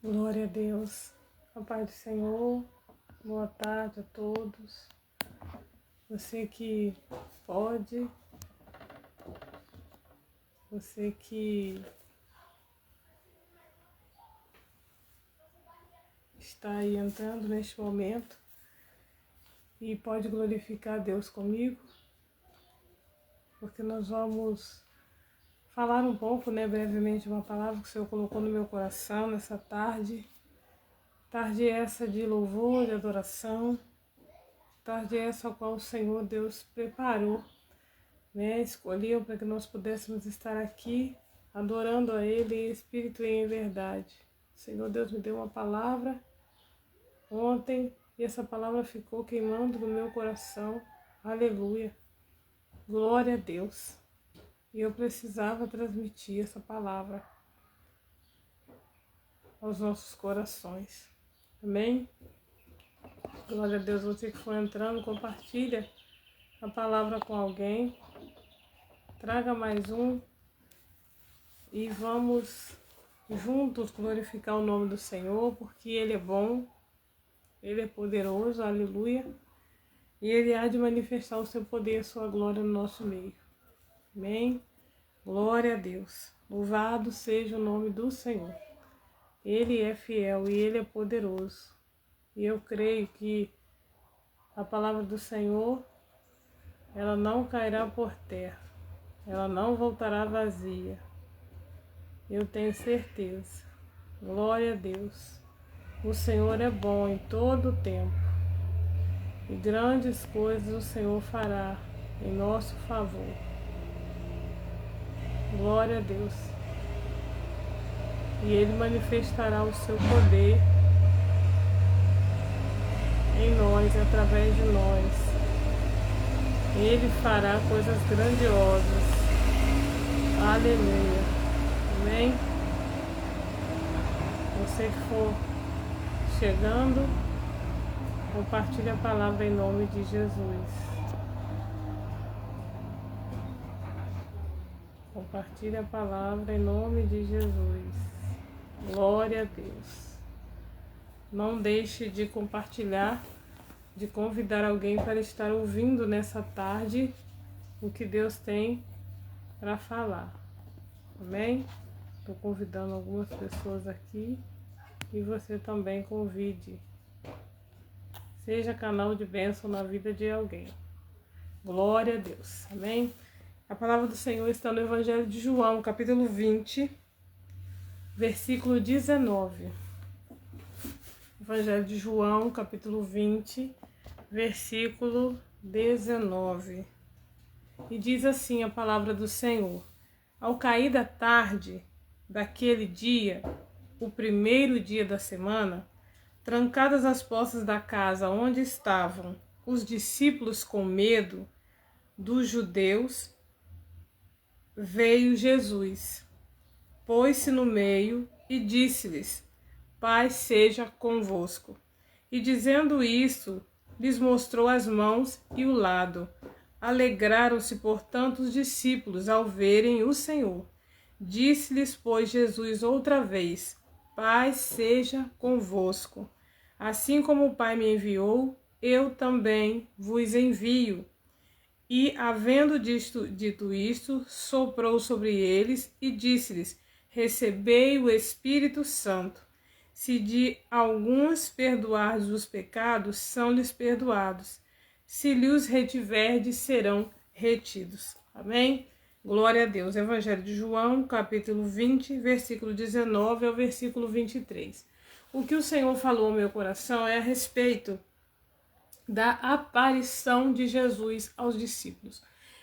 Glória a Deus, a paz do Senhor, boa tarde a todos. Você que pode, você que está aí entrando neste momento e pode glorificar a Deus comigo, porque nós vamos falar um pouco, brevemente, uma palavra que o Senhor colocou no meu coração nessa tarde. Tarde essa de louvor, de adoração, tarde essa a qual o Senhor Deus preparou, escolheu para que nós pudéssemos estar aqui adorando a Ele em espírito e em verdade. O Senhor Deus me deu uma palavra ontem e essa palavra ficou queimando no meu coração. Aleluia, glória a Deus. E eu precisava transmitir essa palavra aos nossos corações. Amém? Glória a Deus. Você que for entrando, compartilha a palavra com alguém. Traga mais um. E vamos juntos glorificar o nome do Senhor, porque Ele é bom, Ele é poderoso, aleluia. E Ele há de manifestar o seu poder e a sua glória no nosso meio. Amém? Glória a Deus. Louvado seja o nome do Senhor. Ele é fiel e Ele é poderoso. E eu creio que a palavra do Senhor, ela não cairá por terra. Ela não voltará vazia. Eu tenho certeza. Glória a Deus. O Senhor é bom em todo o tempo. E grandes coisas o Senhor fará em nosso favor. Glória a Deus. E Ele manifestará o seu poder em nós, através de nós. Ele fará coisas grandiosas. Aleluia. Amém? Você que for chegando, compartilhe a palavra em nome de Jesus. Compartilhe a palavra em nome de Jesus. Glória a Deus. Não deixe de compartilhar, de convidar alguém para estar ouvindo nessa tarde o que Deus tem para falar. Amém? Estou convidando algumas pessoas aqui e você também convide. Seja canal de bênção na vida de alguém. Glória a Deus. Amém? A palavra do Senhor está no Evangelho de João, capítulo 20, versículo 19. Evangelho de João, capítulo 20, versículo 19. E diz assim a palavra do Senhor: Ao cair da tarde daquele dia, o primeiro dia da semana, trancadas as portas da casa onde estavam os discípulos com medo dos judeus, veio Jesus, pôs-se no meio e disse-lhes: Paz seja convosco. E dizendo isso, lhes mostrou as mãos e o lado. Alegraram-se, portanto, os discípulos ao verem o Senhor. Disse-lhes, pois, Jesus outra vez: Paz seja convosco. Assim como o Pai me enviou, eu também vos envio. E, havendo dito isto, soprou sobre eles e disse-lhes: Recebei o Espírito Santo. Se de alguns perdoardes os pecados, são-lhes perdoados. Se lhes retiverdes, serão retidos. Amém? Glória a Deus. Evangelho de João, capítulo 20, versículo 19 ao versículo 23. O que o Senhor falou ao meu coração é a respeito da aparição de Jesus aos discípulos.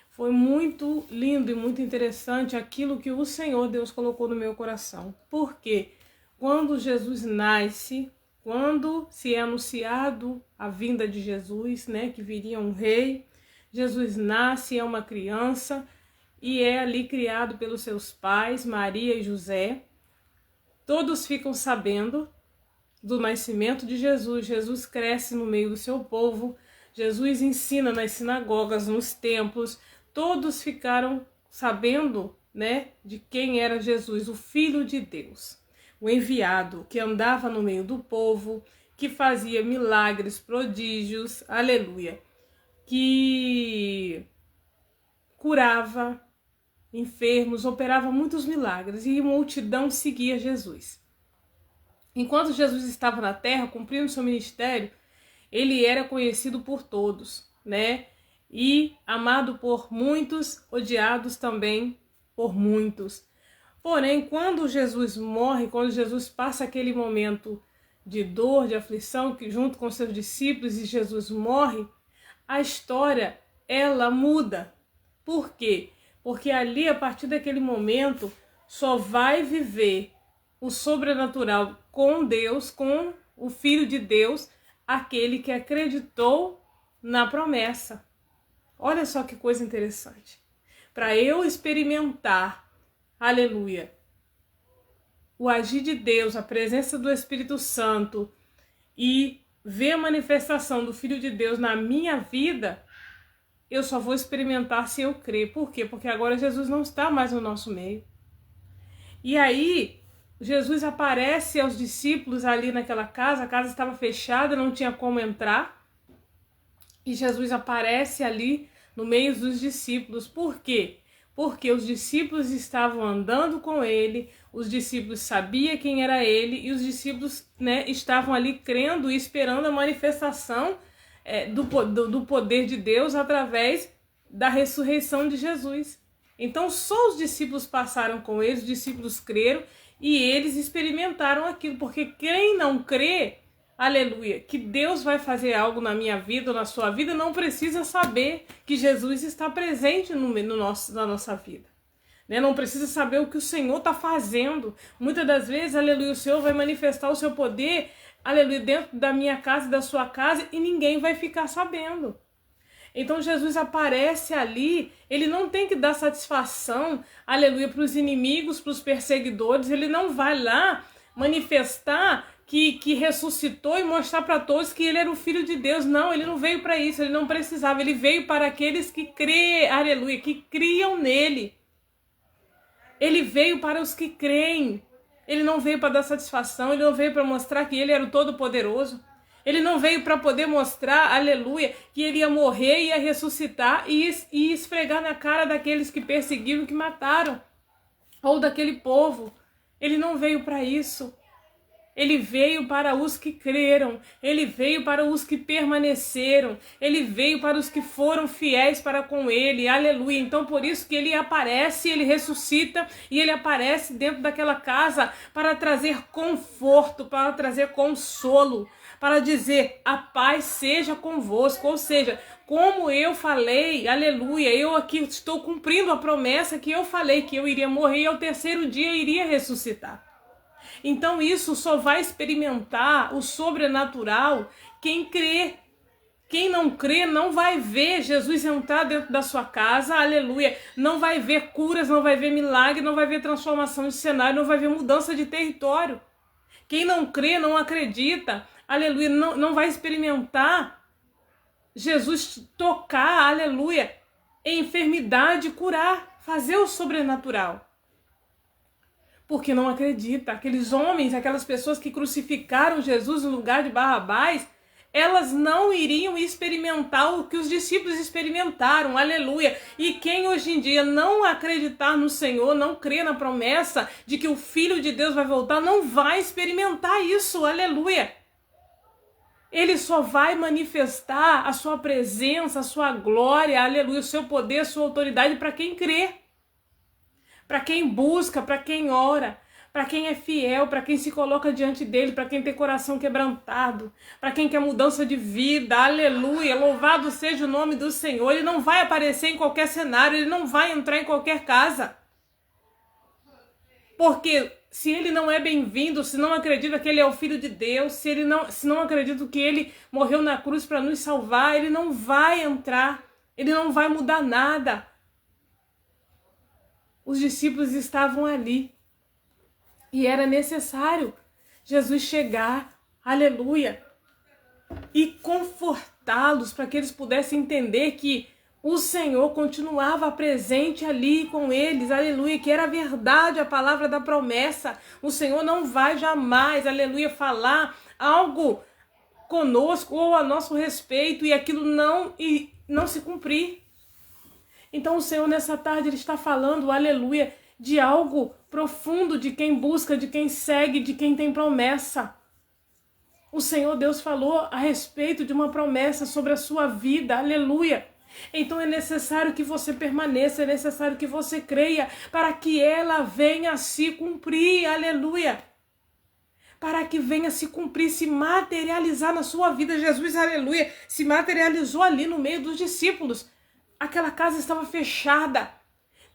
Foi muito lindo e muito interessante aquilo que o Senhor Deus colocou no meu coração. Por quê? Quando Jesus nasce, quando se é anunciado a vinda de Jesus, que viria um rei, Jesus nasce, é uma criança e é ali criado pelos seus pais, Maria e José. Todos ficam sabendo do nascimento de Jesus. Jesus cresce no meio do seu povo, Jesus ensina nas sinagogas, nos templos. Todos ficaram sabendo, de quem era Jesus, o Filho de Deus. o enviado, que andava no meio do povo, que fazia milagres, prodígios, aleluia, que curava enfermos, operava muitos milagres e a multidão seguia Jesus. Enquanto Jesus estava na terra, cumprindo seu ministério, ele era conhecido por todos, né? E amado por muitos, odiados também por muitos. Porém, quando Jesus morre, quando Jesus passa aquele momento de dor, de aflição, que junto com seus discípulos, e Jesus morre, a história, ela muda. Por quê? Porque ali, a partir daquele momento, só vai viver o sobrenatural com Deus, com o Filho de Deus, aquele que acreditou na promessa. Olha só que coisa interessante. Para eu experimentar, aleluia, o agir de Deus, a presença do Espírito Santo e ver a manifestação do Filho de Deus na minha vida, eu só vou experimentar se eu crer. Por quê? Porque agora Jesus não está mais no nosso meio. E aí, Jesus aparece aos discípulos ali naquela casa, a casa estava fechada, não tinha como entrar. E Jesus aparece ali no meio dos discípulos. Por quê? Porque os discípulos estavam andando com ele, os discípulos sabiam quem era ele e os discípulos, né, estavam ali crendo e esperando a manifestação do poder de Deus através da ressurreição de Jesus. Então só os discípulos passaram com eles, os discípulos creram e eles experimentaram aquilo, porque quem não crê, aleluia, que Deus vai fazer algo na minha vida ou na sua vida, não precisa saber que Jesus está presente na nossa vida. Né? Não precisa saber o que o Senhor está fazendo. Muitas das vezes, aleluia, o Senhor vai manifestar o seu poder, aleluia, dentro da minha casa, da sua casa, e ninguém vai ficar sabendo. Então Jesus aparece ali, ele não tem que dar satisfação, aleluia, para os inimigos, para os perseguidores, ele não vai lá manifestar que ressuscitou e mostrar para todos que ele era o Filho de Deus. Não, ele não veio para isso, ele não precisava, ele veio para aqueles que creem, aleluia, que criam nele. Ele veio para os que creem, ele não veio para dar satisfação, ele não veio para mostrar que ele era o Todo-Poderoso. Ele não veio para poder mostrar, aleluia, que ele ia morrer, ia ressuscitar e esfregar na cara daqueles que perseguiram, que mataram, ou daquele povo. Ele não veio para isso. Ele veio para os que creram, ele veio para os que permaneceram, ele veio para os que foram fiéis para com ele, aleluia. Então por isso que ele aparece, ele ressuscita e ele aparece dentro daquela casa para trazer conforto, para trazer consolo, para dizer a paz seja convosco, ou seja, como eu falei, aleluia, eu aqui estou cumprindo a promessa que eu falei, que eu iria morrer e ao terceiro dia iria ressuscitar. Então isso só vai experimentar o sobrenatural quem crê. Quem não crê não vai ver Jesus entrar dentro da sua casa, aleluia, não vai ver curas, não vai ver milagre, não vai ver transformação de cenário, não vai ver mudança de território. Quem não crê, não acredita, aleluia, não vai experimentar Jesus tocar, aleluia, em enfermidade, curar, fazer o sobrenatural. Porque não acredita. Aqueles homens, aquelas pessoas que crucificaram Jesus no lugar de Barrabás, elas não iriam experimentar o que os discípulos experimentaram, aleluia. E quem hoje em dia não acreditar no Senhor, não crer na promessa de que o Filho de Deus vai voltar, não vai experimentar isso, aleluia. Ele só vai manifestar a sua presença, a sua glória, aleluia, o seu poder, a sua autoridade para quem crê. Para quem busca, para quem ora, para quem é fiel, para quem se coloca diante dele, para quem tem coração quebrantado, para quem quer mudança de vida, aleluia, louvado seja o nome do Senhor. Ele não vai aparecer em qualquer cenário, ele não vai entrar em qualquer casa. Porque se ele não é bem-vindo, se não acredita que ele é o Filho de Deus, se não acredita que ele morreu na cruz para nos salvar, ele não vai entrar, ele não vai mudar nada. Os discípulos estavam ali e era necessário Jesus chegar, aleluia, e confortá-los para que eles pudessem entender que O Senhor continuava presente ali com eles, aleluia, que era verdade a palavra da promessa. O Senhor não vai jamais, aleluia, falar algo conosco ou a nosso respeito e aquilo não se cumprir. Então o Senhor nessa tarde ele está falando, aleluia, de algo profundo, de quem busca, de quem segue, de quem tem promessa. O Senhor Deus falou a respeito de uma promessa sobre a sua vida, aleluia. Então é necessário que você permaneça, é necessário que você creia para que ela venha a se cumprir, aleluia. Para que venha se cumprir, se materializar na sua vida. Jesus, aleluia, se materializou ali no meio dos discípulos. Aquela casa estava fechada.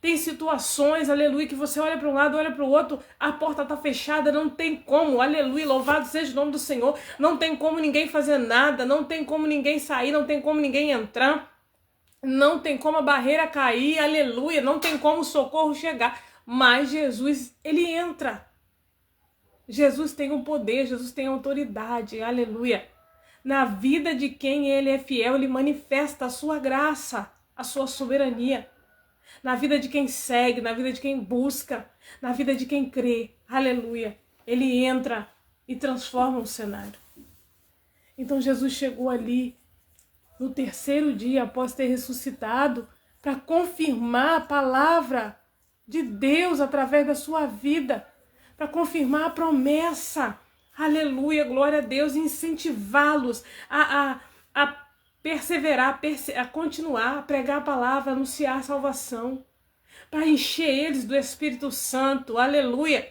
Tem situações, aleluia, que você olha para um lado, olha para o outro, a porta está fechada, não tem como, aleluia, louvado seja o nome do Senhor, não tem como ninguém fazer nada, não tem como ninguém sair, não tem como ninguém entrar, não tem como a barreira cair, aleluia, não tem como o socorro chegar, mas Jesus, ele entra. Jesus tem um poder, Jesus tem autoridade, aleluia. Na vida de quem ele é fiel, ele manifesta a sua graça, a sua soberania. Na vida de quem segue, na vida de quem busca, na vida de quem crê, aleluia. Ele entra e transforma o cenário. Então Jesus chegou ali no terceiro dia após ter ressuscitado para confirmar a palavra de Deus através da sua vida, para confirmar a promessa, aleluia, glória a Deus, e incentivá-los a perseverar, a continuar, a pregar a palavra, a anunciar a salvação, para encher eles do Espírito Santo, aleluia.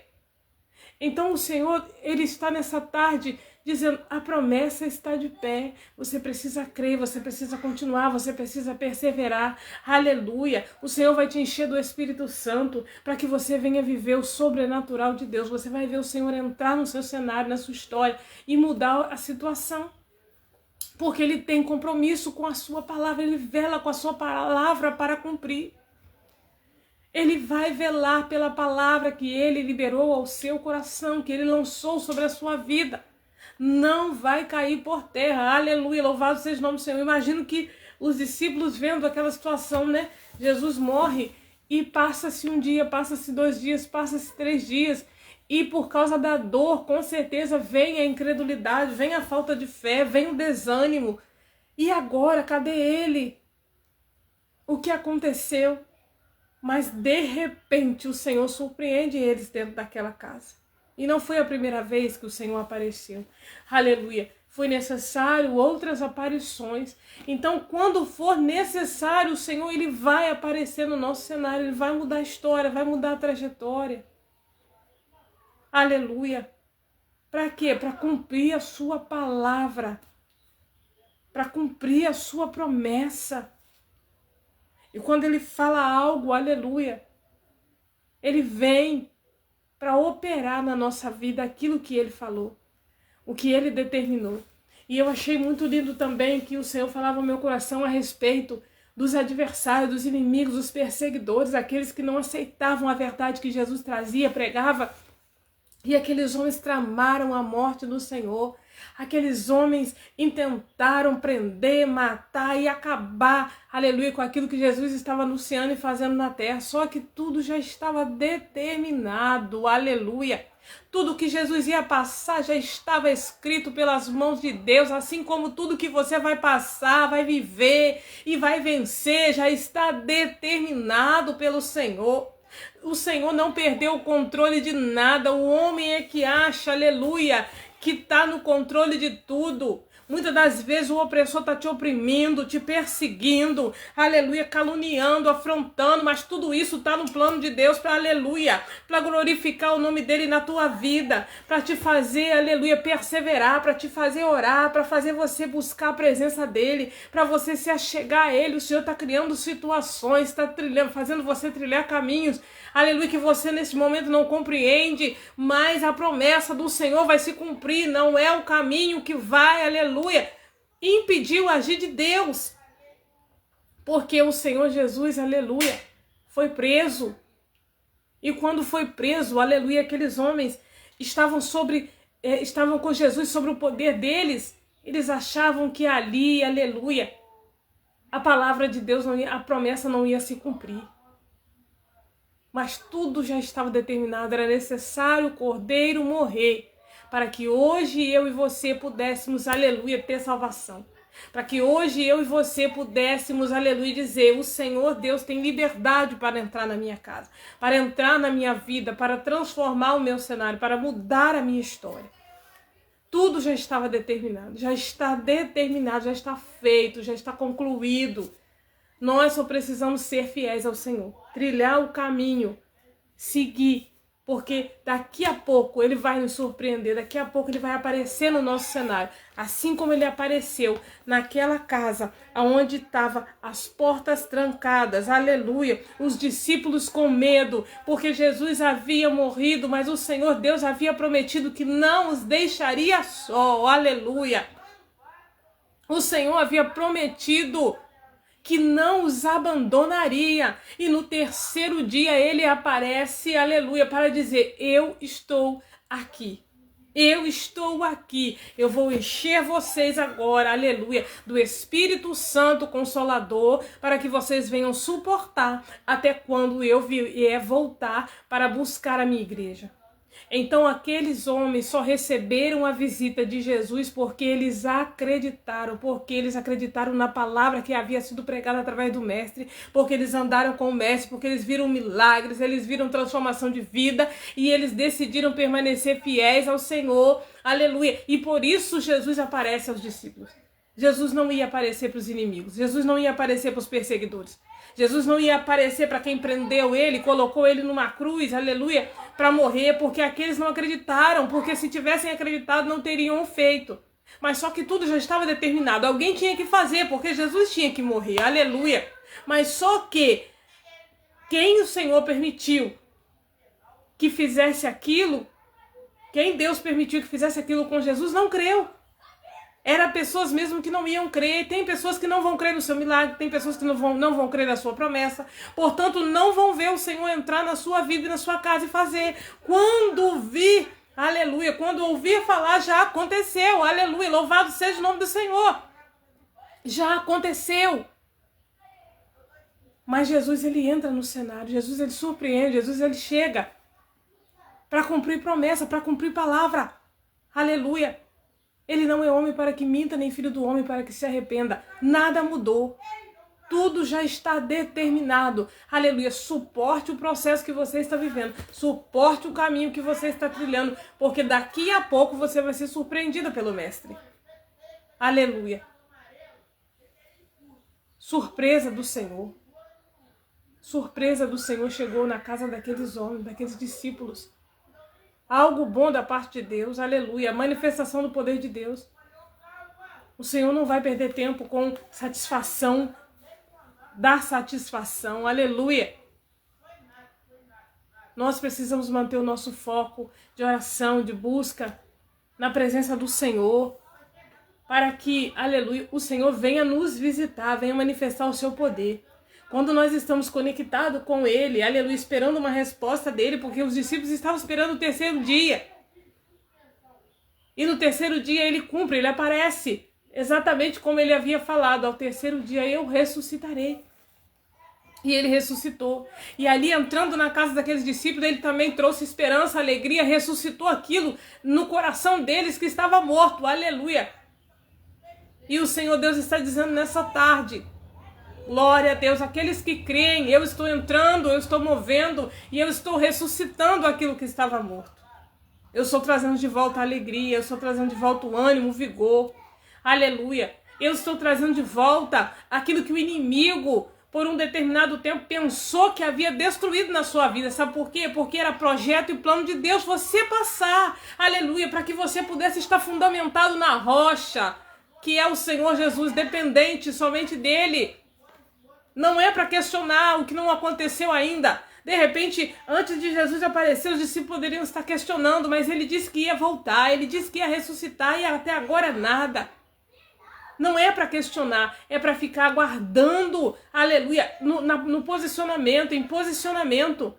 Então o Senhor, ele está nessa tarde dizendo, a promessa está de pé, você precisa crer, você precisa continuar, você precisa perseverar, aleluia. O Senhor vai te encher do Espírito Santo para que você venha viver o sobrenatural de Deus. Você vai ver o Senhor entrar no seu cenário, na sua história e mudar a situação. Porque ele tem compromisso com a sua palavra, ele vela com a sua palavra para cumprir. Ele vai velar pela palavra que ele liberou ao seu coração, que ele lançou sobre a sua vida. Não vai cair por terra, aleluia, louvado seja o nome do Senhor. Imagino que os discípulos vendo aquela situação, né? Jesus morre e passa-se um dia, passa-se 2 dias, passa-se 3 dias. E por causa da dor, com certeza, vem a incredulidade, vem a falta de fé, vem o desânimo. E agora, cadê ele? O que aconteceu? Mas de repente o Senhor surpreende eles dentro daquela casa. E não foi a primeira vez que o Senhor apareceu. Aleluia. Foi necessário outras aparições. Então, quando for necessário, o Senhor ele vai aparecer no nosso cenário. Ele vai mudar a história, vai mudar a trajetória. Aleluia. Para quê? Para cumprir a sua palavra. Para cumprir a sua promessa. E quando ele fala algo, aleluia, ele vem para operar na nossa vida aquilo que ele falou, o que ele determinou. E eu achei muito lindo também que o Senhor falava ao meu coração a respeito dos adversários, dos inimigos, dos perseguidores, aqueles que não aceitavam a verdade que Jesus trazia, pregava. E aqueles homens tramaram a morte do Senhor. Aqueles homens intentaram prender, matar e acabar, aleluia, com aquilo que Jesus estava anunciando e fazendo na terra. Só que tudo já estava determinado, aleluia. Tudo que Jesus ia passar já estava escrito pelas mãos de Deus, assim como tudo que você vai passar, vai viver e vai vencer, já está determinado pelo Senhor. O Senhor não perdeu o controle de nada. O homem é que acha, aleluia, que está no controle de tudo. Muitas das vezes o opressor está te oprimindo, te perseguindo, aleluia, caluniando, afrontando, mas tudo isso está no plano de Deus para, aleluia, para glorificar o nome dele na tua vida, para te fazer, aleluia, perseverar, para te fazer orar, para fazer você buscar a presença dele, para você se achegar a ele. O Senhor está criando situações, está fazendo você trilhar caminhos, aleluia, que você nesse momento não compreende, mas a promessa do Senhor vai se cumprir. Não é o caminho que vai, aleluia, impedir o agir de Deus, porque o Senhor Jesus, aleluia, foi preso. E quando foi preso, aleluia, aqueles homens estavam com Jesus sobre o poder deles. Eles achavam que ali, aleluia, a palavra de Deus, a promessa não ia se cumprir. Mas tudo já estava determinado, era necessário o Cordeiro morrer, para que hoje eu e você pudéssemos, aleluia, ter salvação. Para que hoje eu e você pudéssemos, aleluia, dizer: o Senhor Deus tem liberdade para entrar na minha casa, para entrar na minha vida, para transformar o meu cenário, para mudar a minha história. Tudo já estava determinado, já está feito, já está concluído. Nós só precisamos ser fiéis ao Senhor, trilhar o caminho, seguir, porque daqui a pouco Ele vai nos surpreender, daqui a pouco Ele vai aparecer no nosso cenário, assim como Ele apareceu naquela casa, onde estavam as portas trancadas, aleluia, os discípulos com medo, porque Jesus havia morrido, mas o Senhor Deus havia prometido que não os deixaria só, aleluia. O Senhor havia prometido que não os abandonaria. E no terceiro dia ele aparece, aleluia, para dizer: eu estou aqui. Eu estou aqui. Eu vou encher vocês agora, aleluia, do Espírito Santo Consolador, para que vocês venham suportar até quando eu vier voltar para buscar a minha igreja. Então aqueles homens só receberam a visita de Jesus porque eles acreditaram na palavra que havia sido pregada através do mestre, porque eles andaram com o mestre, porque eles viram milagres, eles viram transformação de vida e eles decidiram permanecer fiéis ao Senhor, aleluia. E por isso Jesus aparece aos discípulos. Jesus não ia aparecer para os inimigos, Jesus não ia aparecer para os perseguidores. Jesus não ia aparecer para quem prendeu ele, colocou ele numa cruz, aleluia, para morrer, porque aqueles não acreditaram, porque se tivessem acreditado não teriam feito. Mas só que tudo já estava determinado, alguém tinha que fazer, porque Jesus tinha que morrer, aleluia. Mas só que quem o Senhor permitiu que fizesse aquilo, quem Deus permitiu que fizesse aquilo com Jesus, não creu. Era pessoas mesmo que não iam crer. Tem pessoas que não vão crer no seu milagre. Tem pessoas que não vão crer na sua promessa. Portanto, não vão ver o Senhor entrar na sua vida e na sua casa e fazer. Quando vir, aleluia, quando ouvir falar, já aconteceu. Aleluia, louvado seja o nome do Senhor. Já aconteceu. Mas Jesus, ele entra no cenário. Jesus, ele surpreende. Jesus, ele chega para cumprir promessa, para cumprir palavra. Aleluia. Ele não é homem para que minta, nem filho do homem para que se arrependa. Nada mudou. Tudo já está determinado. Aleluia. Suporte o processo que você está vivendo. Suporte o caminho que você está trilhando. Porque daqui a pouco você vai ser surpreendida pelo Mestre. Aleluia. Surpresa do Senhor. Surpresa do Senhor chegou na casa daqueles homens, daqueles discípulos. Algo bom da parte de Deus, aleluia, a manifestação do poder de Deus. O Senhor não vai perder tempo com satisfação, dar satisfação, aleluia. Nós precisamos manter o nosso foco de oração, de busca na presença do Senhor, para que, aleluia, o Senhor venha nos visitar, venha manifestar o seu poder. Quando nós estamos conectados com Ele, aleluia, esperando uma resposta dEle, porque os discípulos estavam esperando o terceiro dia. E no terceiro dia Ele cumpre, Ele aparece, exatamente como Ele havia falado: ao terceiro dia eu ressuscitarei. E Ele ressuscitou. E ali, entrando na casa daqueles discípulos, Ele também trouxe esperança, alegria, ressuscitou aquilo no coração deles que estava morto, aleluia. E o Senhor Deus está dizendo nessa tarde: glória a Deus, aqueles que creem, eu estou entrando, eu estou movendo e eu estou ressuscitando aquilo que estava morto. Eu estou trazendo de volta a alegria, eu estou trazendo de volta o ânimo, o vigor. Aleluia. Eu estou trazendo de volta aquilo que o inimigo, por um determinado tempo, pensou que havia destruído na sua vida. Sabe por quê? Porque era projeto e plano de Deus você passar. Aleluia. Para que você pudesse estar fundamentado na rocha, que é o Senhor Jesus, dependente somente dele. Não é para questionar o que não aconteceu ainda. De repente, antes de Jesus aparecer, os discípulos poderiam estar questionando, mas ele disse que ia voltar, ele disse que ia ressuscitar e até agora nada. Não é para questionar, é para ficar aguardando, aleluia, no posicionamento, em posicionamento,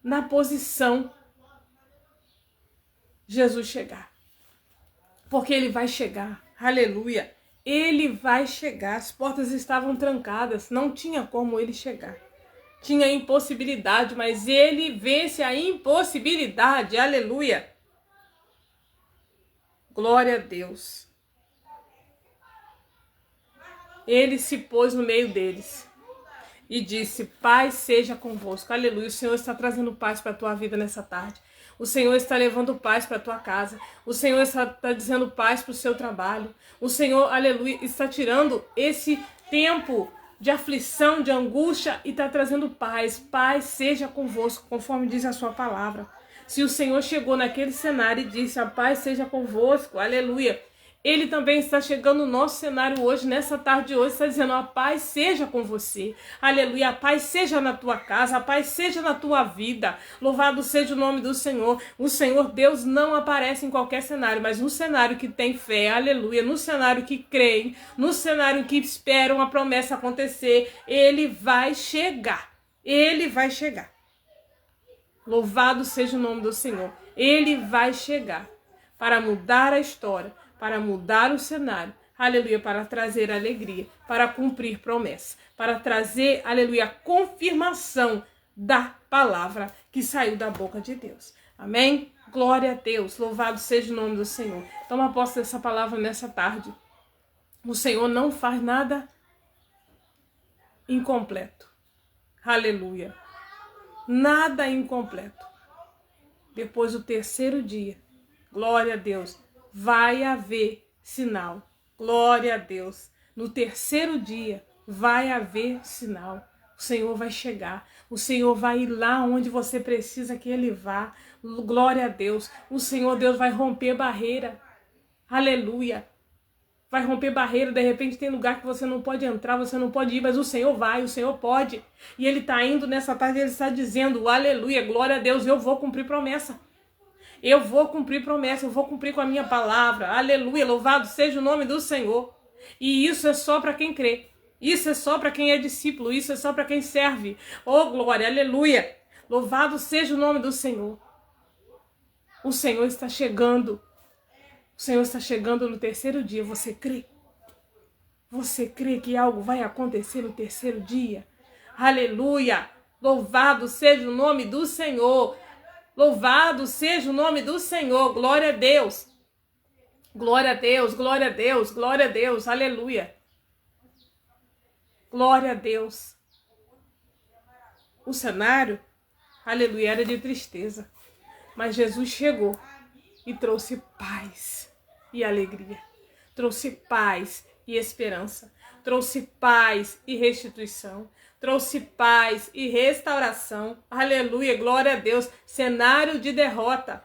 na posição. Jesus chegar. Porque ele vai chegar, aleluia. Ele vai chegar. As portas estavam trancadas, não tinha como ele chegar. Tinha impossibilidade, mas ele vence a impossibilidade. Aleluia. Glória a Deus. Ele se pôs no meio deles e disse: paz seja convosco. Aleluia. O Senhor está trazendo paz para a tua vida nessa tarde. O Senhor está levando paz para a tua casa. O Senhor está dizendo paz para o seu trabalho. O Senhor, aleluia, está tirando esse tempo de aflição, de angústia, e está trazendo paz. Paz seja convosco, conforme diz a sua palavra. Se o Senhor chegou naquele cenário e disse: a paz seja convosco, aleluia, Ele também está chegando no nosso cenário hoje, nessa tarde de hoje, está dizendo: a paz seja com você, aleluia, a paz seja na tua casa, a paz seja na tua vida, louvado seja o nome do Senhor. O Senhor Deus não aparece em qualquer cenário, mas no cenário que tem fé, aleluia, no cenário que creem, no cenário que esperam a promessa acontecer, Ele vai chegar, Ele vai chegar. Louvado seja o nome do Senhor. Ele vai chegar para mudar a história, para mudar o cenário, aleluia, para trazer alegria, para cumprir promessa, para trazer, aleluia, a confirmação da palavra que saiu da boca de Deus. Amém? Glória a Deus, louvado seja o nome do Senhor. Toma posse dessa palavra nessa tarde. O Senhor não faz nada incompleto. Aleluia. Nada incompleto. Depois do terceiro dia, glória a Deus, vai haver sinal. Glória a Deus. No terceiro dia vai haver sinal. O Senhor vai chegar. O Senhor vai ir lá onde você precisa que Ele vá. Glória a Deus. O Senhor Deus vai romper barreira. Aleluia. Vai romper barreira. De repente tem lugar que você não pode entrar, você não pode ir, mas o Senhor vai, o Senhor pode. E Ele está indo nessa tarde, Ele está dizendo: aleluia, glória a Deus, eu vou cumprir promessa. Eu vou cumprir promessa, eu vou cumprir com a minha palavra. Aleluia, louvado seja o nome do Senhor. E isso é só para quem crê. Isso é só para quem é discípulo. Isso é só para quem serve. Oh, glória, aleluia. Louvado seja o nome do Senhor. O Senhor está chegando. O Senhor está chegando no terceiro dia. Você crê? Você crê que algo vai acontecer no terceiro dia? Aleluia. Louvado seja o nome do Senhor. Louvado seja o nome do Senhor, glória a Deus, glória a Deus, glória a Deus, glória a Deus, aleluia, glória a Deus. O cenário, aleluia, era de tristeza, mas Jesus chegou e trouxe paz e alegria, trouxe paz e esperança, trouxe paz e restituição, trouxe paz e restauração. Aleluia, glória a Deus. Cenário de derrota.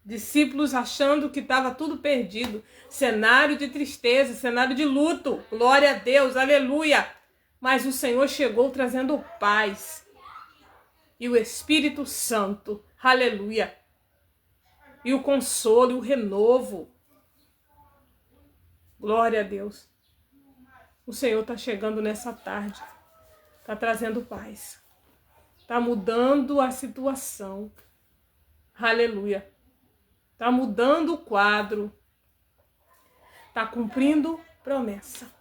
Discípulos achando que estava tudo perdido. Cenário de tristeza, cenário de luto. Glória a Deus, aleluia. Mas o Senhor chegou trazendo paz. E o Espírito Santo, aleluia. E o consolo, e o renovo. Glória a Deus. O Senhor está chegando nessa tarde. Está trazendo paz. Está mudando a situação. Aleluia. Está mudando o quadro. Está cumprindo promessa.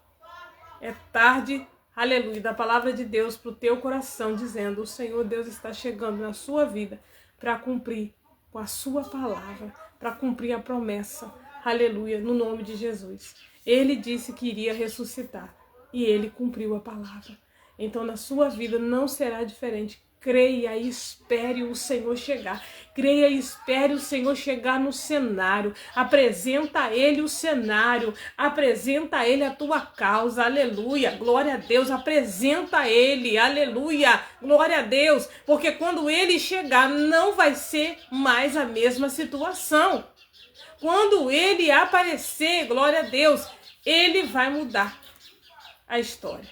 É tarde, aleluia, da palavra de Deus para o teu coração, dizendo: o Senhor Deus está chegando na sua vida para cumprir com a sua palavra, para cumprir a promessa. Aleluia, no nome de Jesus. Ele disse que iria ressuscitar e Ele cumpriu a palavra. Então na sua vida não será diferente. Creia e espere o Senhor chegar. Creia e espere o Senhor chegar no cenário. Apresenta a Ele o cenário. Apresenta a Ele a tua causa. Aleluia. Glória a Deus. Apresenta a Ele. Aleluia. Glória a Deus. Porque quando Ele chegar, não vai ser mais a mesma situação. Quando Ele aparecer, glória a Deus, Ele vai mudar a história.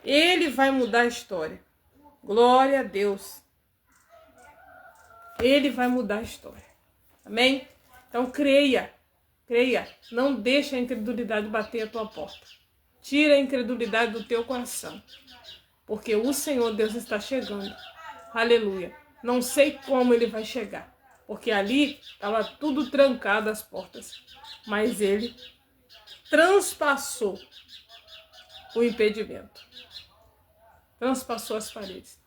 Ele vai mudar a história. Glória a Deus. Ele vai mudar a história. Amém? Então creia. Creia. Não deixe a incredulidade bater a tua porta. Tira a incredulidade do teu coração. Porque o Senhor Deus está chegando. Aleluia. Não sei como Ele vai chegar. Porque ali estava tudo trancado as portas. Mas Ele transpassou o impedimento. Transpassou as paredes.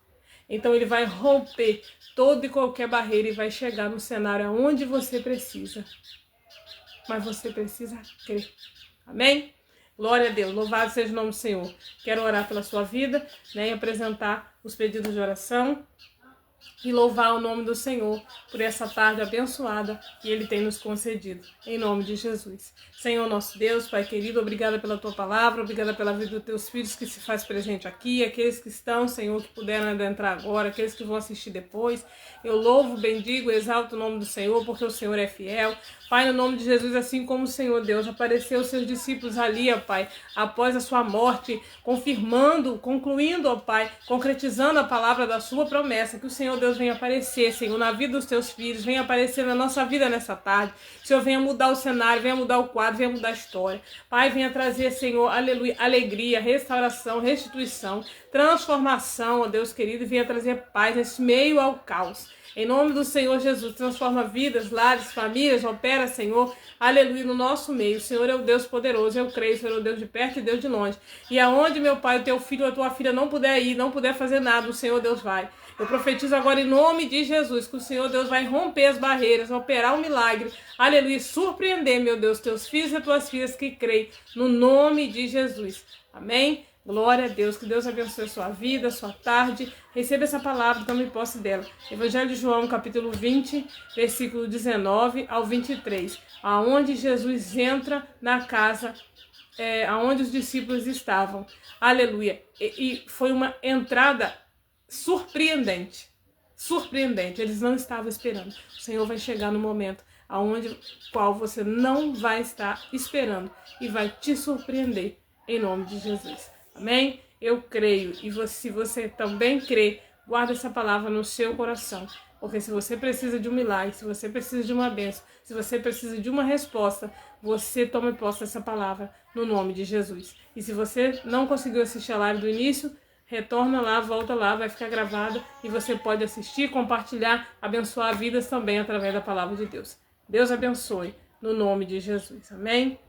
Então ele vai romper toda e qualquer barreira e vai chegar no cenário aonde você precisa. Mas você precisa crer. Amém? Glória a Deus, louvado seja o nome do Senhor. Quero orar pela sua vida, né, e apresentar os pedidos de oração e louvar o nome do Senhor por essa tarde abençoada que Ele tem nos concedido. Em nome de Jesus. Senhor nosso Deus, Pai querido, obrigada pela Tua palavra, obrigada pela vida dos Teus filhos que se faz presente aqui, aqueles que estão, Senhor, que puderam adentrar agora, aqueles que vão assistir depois. Eu louvo, bendigo, exalto o nome do Senhor, porque o Senhor é fiel. Pai, no nome de Jesus, assim como o Senhor Deus apareceu aos seus discípulos ali, ó Pai, após a sua morte, confirmando, concluindo, ó Pai, concretizando a palavra da sua promessa, que o Senhor Deus venha aparecer, Senhor, na vida dos teus filhos, venha aparecer na nossa vida nessa tarde. Senhor, venha mudar o cenário, venha mudar o quadro, venha mudar a história. Pai, venha trazer, Senhor, aleluia, alegria, restauração, restituição, transformação, ó Deus querido, e venha trazer paz nesse meio ao caos. Em nome do Senhor Jesus, transforma vidas, lares, famílias, opera, Senhor, aleluia, no nosso meio. O Senhor é o Deus poderoso, eu creio, o Senhor é o Deus de perto e Deus de longe. E aonde, meu Pai, o teu filho ou a tua filha não puder ir, não puder fazer nada, o Senhor Deus vai. Eu profetizo agora em nome de Jesus, que o Senhor Deus vai romper as barreiras, operar um milagre, aleluia, surpreender, meu Deus, teus filhos e tuas filhas que creem, no nome de Jesus. Amém? Glória a Deus, que Deus abençoe a sua vida, a sua tarde. Receba essa palavra, tome posse dela. Evangelho de João, capítulo 20, versículo 19 ao 23. Aonde Jesus entra na casa, aonde os discípulos estavam. Aleluia. E foi uma entrada surpreendente. Surpreendente. Eles não estavam esperando. O Senhor vai chegar no momento aonde qual você não vai estar esperando e vai te surpreender em nome de Jesus. Amém? Eu creio. E se você também crê, guarda essa palavra no seu coração. Porque se você precisa de um milagre, se você precisa de uma bênção, se você precisa de uma resposta, você tome posse dessa palavra no nome de Jesus. E se você não conseguiu assistir a live do início, retorna lá, volta lá, vai ficar gravada e você pode assistir, compartilhar, abençoar vidas também através da palavra de Deus. Deus abençoe no nome de Jesus. Amém?